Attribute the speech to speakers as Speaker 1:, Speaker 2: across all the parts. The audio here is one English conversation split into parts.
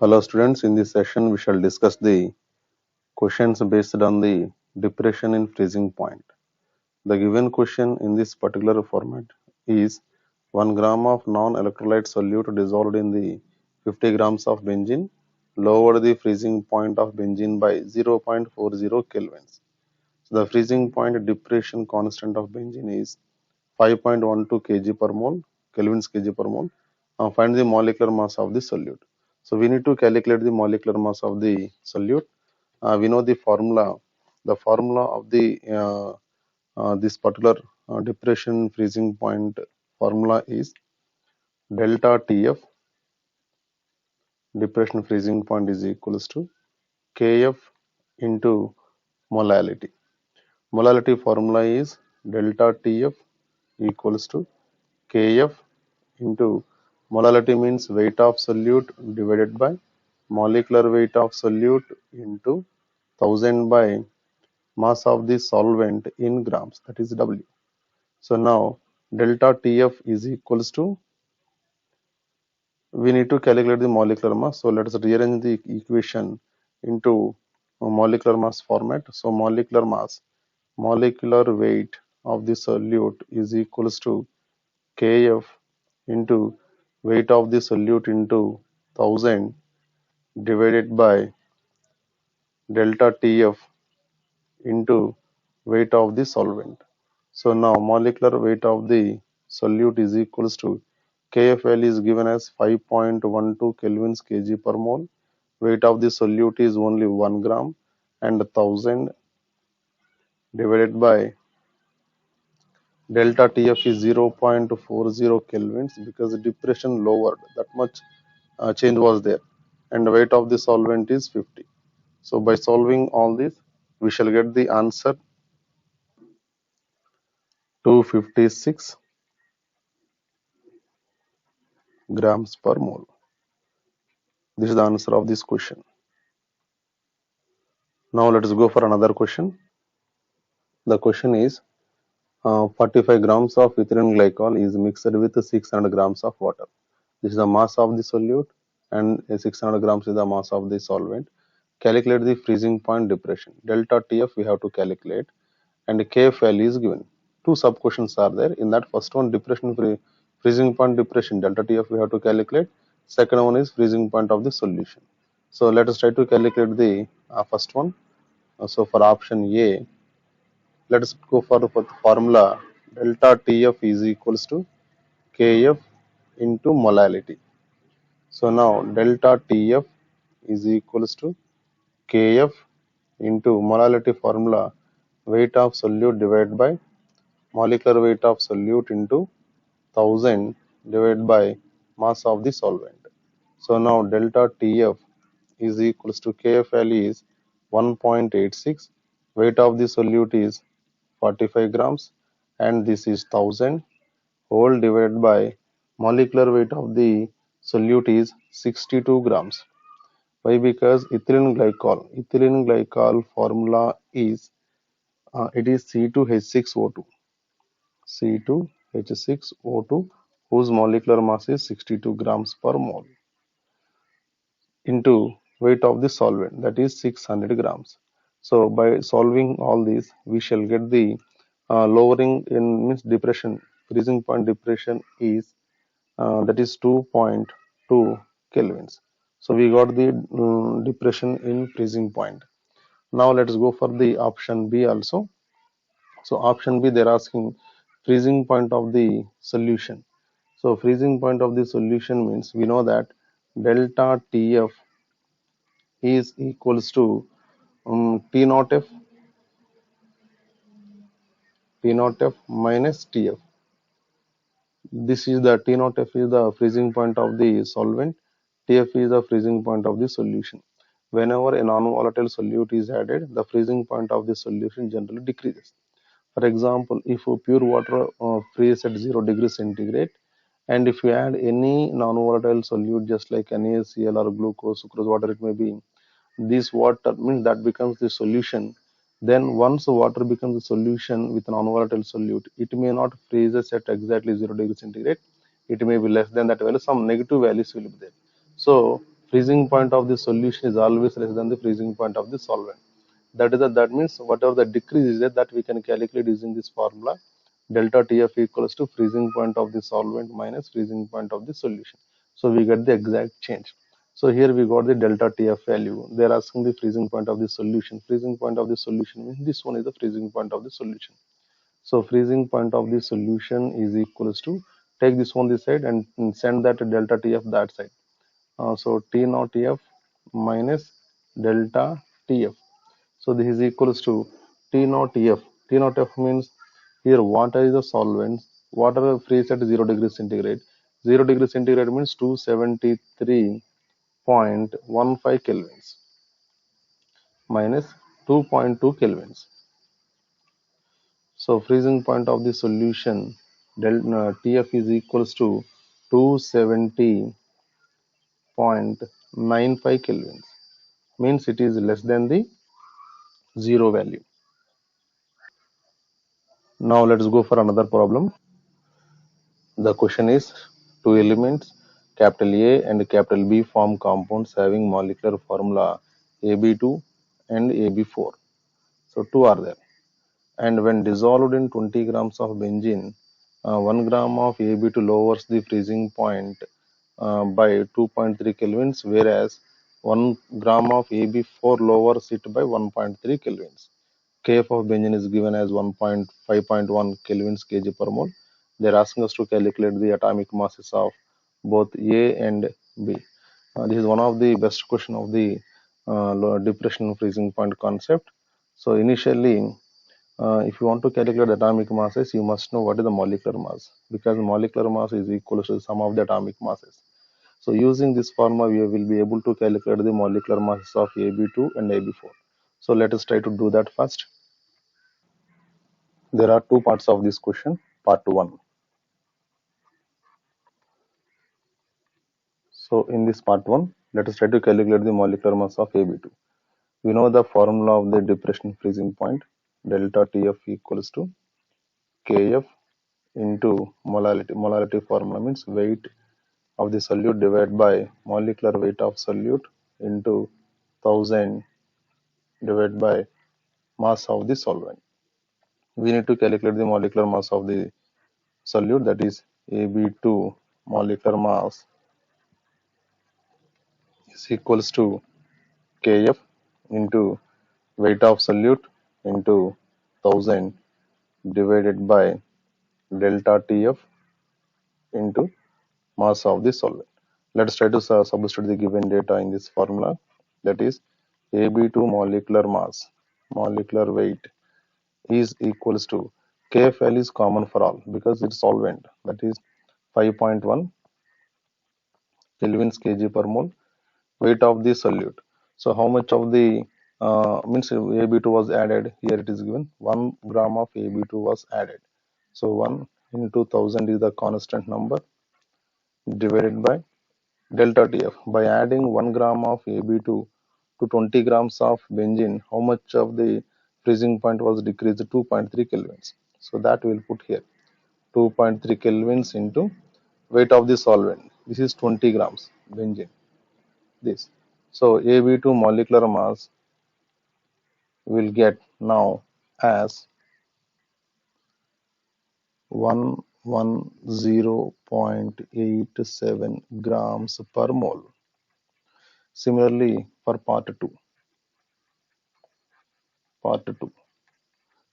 Speaker 1: Hello students, in this session we shall discuss the questions based on the depression in freezing point. The given question in this particular format is 1 gram of non-electrolyte solute dissolved in the 50 grams of benzene lowered the freezing point of benzene by 0.40 kelvins. So the freezing point depression constant of benzene is 5.12 kg per mole, kelvins kg per mole. Find the molecular mass of the solute. So we need to calculate the molecular mass of the solute. We know the formula. The formula of the this particular depression freezing point formula is delta TF. Depression freezing point is equals to Kf into molality. Molality formula is delta TF equals to Kf into molality means weight of solute divided by molecular weight of solute into 1000 by mass of the solvent in grams, that is W. So now delta TF is equals to, we need to calculate the molecular mass. So let us rearrange the equation into molecular mass format. So molecular weight of the solute is equals to Kf into weight of the solute into 1000 divided by delta TF into weight of the solvent. So now molecular weight of the solute is equals to KFL is given as 5.12 kelvins kg per mole. Weight of the solute is only 1 gram and 1000 divided by delta TF is 0.40 kelvins because the depression lowered, that much change was there, and the weight of the solvent is 50. So by solving all this, we shall get the answer 256 grams per mole. This is the answer of this question. Now let us go for another question. The question is 45 grams of ethylene glycol is mixed with 600 grams of water. This is the mass of the solute and 600 grams is the mass of the solvent. Calculate the freezing point depression. Delta TF we have to calculate and Kf value is given. Two sub questions are there. In that first one, freezing point depression delta TF we have to calculate. Second one is freezing point of the solution. So let us try to calculate the first one. So for option A, let us go for the formula delta TF is equals to Kf into molality. So now delta TF is equals to Kf into molality formula, weight of solute divided by molecular weight of solute into 1000 divided by mass of the solvent. So now delta TF is equals to KFL is 1.86, weight of the solute is 45 grams and this is 1000 whole divided by molecular weight of the solute is 62 grams. Why? Because ethylene glycol formula is it is C2H6O2. C2H6O2 whose molecular mass is 62 grams per mole into weight of the solvent, that is 600 grams. So by solving all these, we shall get the lowering in means depression, freezing point depression is that is 2.2 kelvins. So we got the depression in freezing point. Now let us go for the option B also. So option B, they're asking freezing point of the solution. So freezing point of the solution means we know that delta TF is equals to T naught F minus TF. This is the T naught F is the freezing point of the solvent. TF is the freezing point of the solution. Whenever a non-volatile solute is added, the freezing point of the solution generally decreases. For example, if pure water freezes at 0 degrees centigrade, and if you add any non-volatile solute just like NaCl or glucose, sucrose, whatever it may be, this water means that becomes the solution. Then once the water becomes a solution with non-volatile solute, it may not freezes at exactly 0 degrees centigrade. It may be less than that value. Some negative values will be there. So freezing point of the solution is always less than the freezing point of the solvent. That means whatever the decrease is there, that we can calculate using this formula. Delta TF equals to freezing point of the solvent minus freezing point of the solution. So we get the exact change. So here we got the delta TF value. They are asking the freezing point of the solution. Freezing point of the solution means this one is the freezing point of the solution. So freezing point of the solution is equals to, take this one this side and send that delta TF that side. So T naught F minus delta TF. So this is equals to T naught F. T naught F means here water is the solvent. Water freezes at 0 degrees centigrade. 0 degrees centigrade means 273.15 kelvins minus 2.2 kelvins. So freezing point of the solution TF is equals to 270.95 kelvins. Means it is less than the zero value. Now let's go for another problem. The question is, two elements capital A and capital B form compounds having molecular formula AB2 and AB4. So two are there. And when dissolved in 20 grams of benzene, 1 gram of AB2 lowers the freezing point by 2.3 kelvins, whereas 1 gram of AB4 lowers it by 1.3 kelvins. Kf of benzene is given as 1.5.1 kelvins kg per mole. They're asking us to calculate the atomic masses of both A and B. This is one of the best question of the depression freezing point concept. So initially, if you want to calculate the atomic masses, you must know what is the molecular mass, because molecular mass is equal to the sum of the atomic masses. So using this formula, we will be able to calculate the molecular masses of AB2 and AB4. So let us try to do that first. There are two parts of this question. Part 1. So in this part 1, let us try to calculate the molecular mass of AB2. We know the formula of the depression freezing point. Delta TF equals to Kf into molality. Molality formula means weight of the solute divided by molecular weight of solute into 1000 divided by mass of the solvent. We need to calculate the molecular mass of the solute, that is AB2 molecular mass is equals to Kf into weight of solute into 1000 divided by delta Tf into mass of the solvent. Let's try to substitute the given data in this formula, that is AB2 molecular mass, molecular weight is equals to, KFL is common for all because it's solvent, that is 5.1 kelvins kg per mole, weight of the solute. So how much of the means AB2 was added? Here it is given 1 gram of AB2 was added. So 1 into 1000 is the constant number divided by delta TF. By adding 1 gram of AB2 to 20 grams of benzene, how much of the freezing point was decreased? 2.3 kelvins. So that we'll put here 2.3 kelvins into weight of the solvent. This is 20 grams benzene. This. So AB2 molecular mass will get now as 110.87 grams per mole. Similarly for part 2.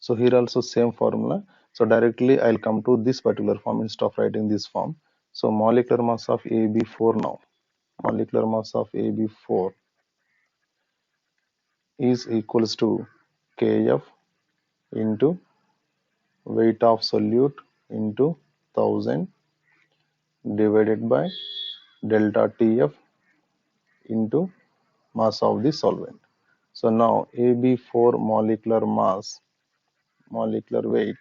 Speaker 1: So here also same formula. So directly I'll come to this particular form instead of writing this form. So molecular mass of AB4 now. Molecular mass of AB4 is equals to Kf into weight of solute into 1000 divided by delta Tf into mass of the solvent. So now AB4 molecular mass, molecular weight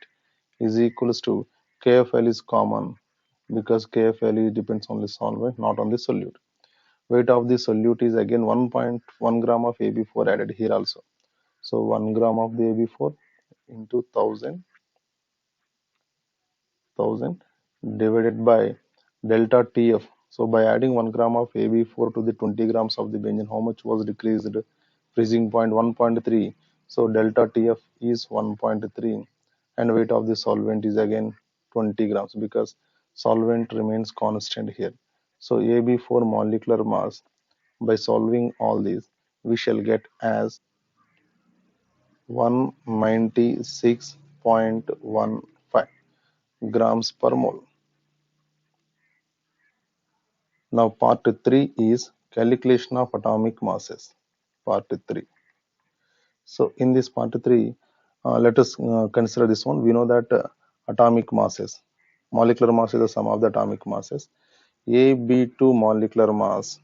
Speaker 1: is equals to, KFL is common because KFL depends on the solvent, not on the solute. Weight of the solute is again 1.1 gram of AB4 added here also. So 1 gram of the AB4 into 1000 divided by delta TF. So by adding 1 gram of AB4 to the 20 grams of the benzene, how much was decreased? Freezing point 1.3. So delta TF is 1.3, and weight of the solvent is again 20 grams because solvent remains constant here. So AB4 molecular mass, by solving all these, we shall get as 196.15 grams per mole. Now part 3 is calculation of atomic masses. Part 3. So in this part 3, let us consider this one. We know that atomic masses, molecular mass is the sum of the atomic masses. AB2 molecular mass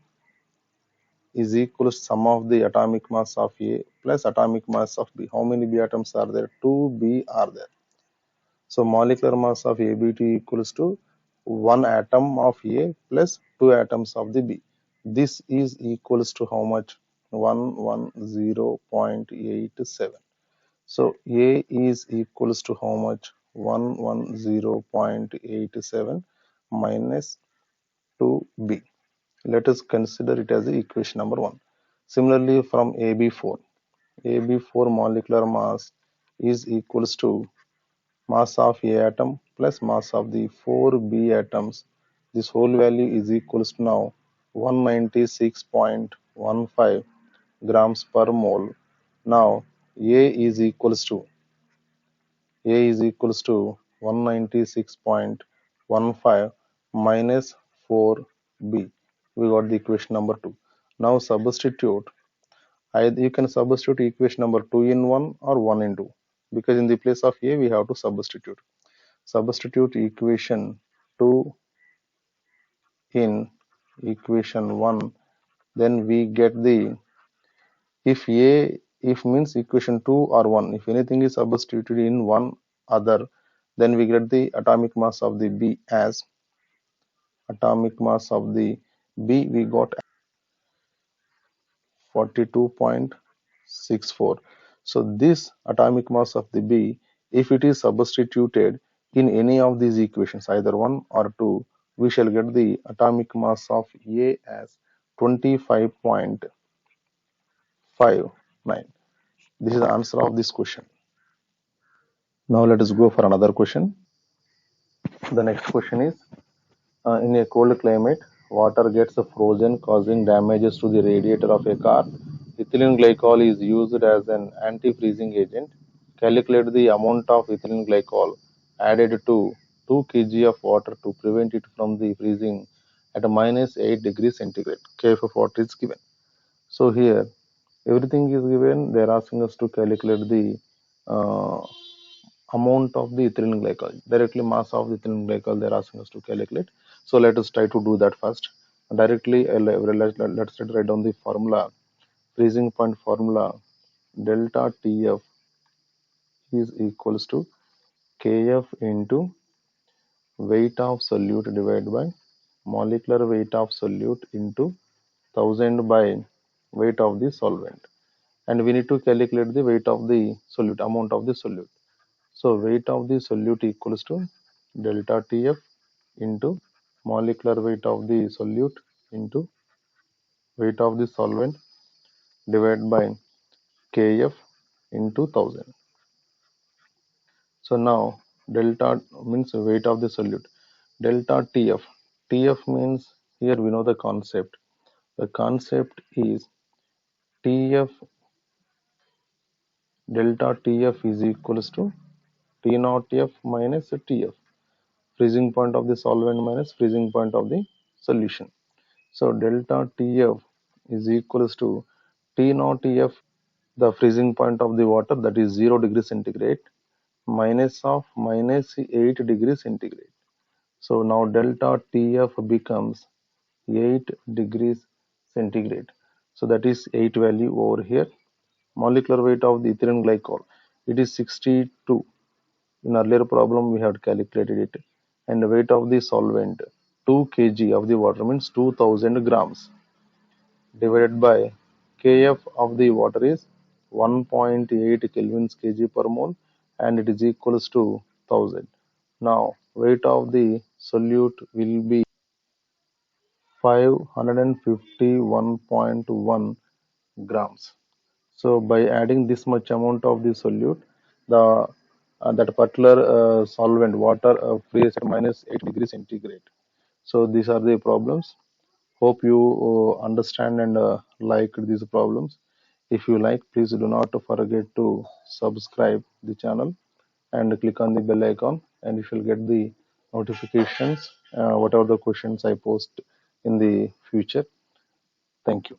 Speaker 1: is equal to sum of the atomic mass of A plus atomic mass of B. How many B atoms are there? 2 B are there. So molecular mass of AB2 equals to 1 atom of A plus 2 atoms of the B. This is equals to how much? 110.87. So A is equals to how much? 110.87 minus 2B. Let us consider it as the equation number 1. Similarly, from AB4 molecular mass is equals to mass of A atom plus mass of the 4 B atoms. This whole value is equals to now 196.15 grams per mole. Now A is equals to 196.15 minus 4B. We got the equation number 2. Now substitute. You can substitute equation number 2 in 1 or 1 in 2, because in the place of A we have to substitute. Substitute equation 2 in equation 1, then we get the, if means equation 2 or 1, if anything is substituted in one other, then we get the atomic mass of the B as atomic mass of the B we got 42.64. So this atomic mass of the B, if it is substituted in any of these equations, either 1 or 2, we shall get the atomic mass of A as 25.59. This is the answer of this question. Now let us go for another question. The next question is, in a cold climate, water gets frozen, causing damages to the radiator of a car. Ethylene glycol is used as an anti-freezing agent. Calculate the amount of ethylene glycol added to 2 kg of water to prevent it from the freezing at minus 8 degrees centigrade. Kf of water is given. So here everything is given. They are asking us to calculate the uh, amount of the ethylene glycol, directly mass of the ethylene glycol they are asking us to calculate. So let us try to do that first. Directly let's write down the formula. Freezing point formula, delta TF is equals to Kf into weight of solute divided by molecular weight of solute into 1000 by weight of the solvent, and we need to calculate the weight of the solute, amount of the solute. So weight of the solute equals to delta TF into molecular weight of the solute into weight of the solvent divided by Kf into 1000. So now delta means weight of the solute. Delta TF. TF means, here we know the concept. The concept is TF, delta TF is equals to T naught F minus TF. Freezing point of the solvent minus freezing point of the solution. So delta TF is equals to T naught F, the freezing point of the water, that is 0 degree centigrade, minus of minus 8 degrees centigrade. So now delta TF becomes 8 degrees centigrade. So that is 8 value over here. Molecular weight of the ethylene glycol, it is 62. In earlier problem we had calculated it. And the weight of the solvent, 2 kg of the water means 2000 grams, divided by Kf of the water is 1.8 kelvins kg per mole, and it is equals to 1000. Now weight of the solute will be 551.1 grams. So by adding this much amount of the solute, the that particular solvent water freezes at minus 8 degrees centigrade. So these are the problems. Hope you understand and like these problems. If you like, please do not forget to subscribe the channel and click on the bell icon, and you shall get the notifications whatever the questions I post in the future. Thank you.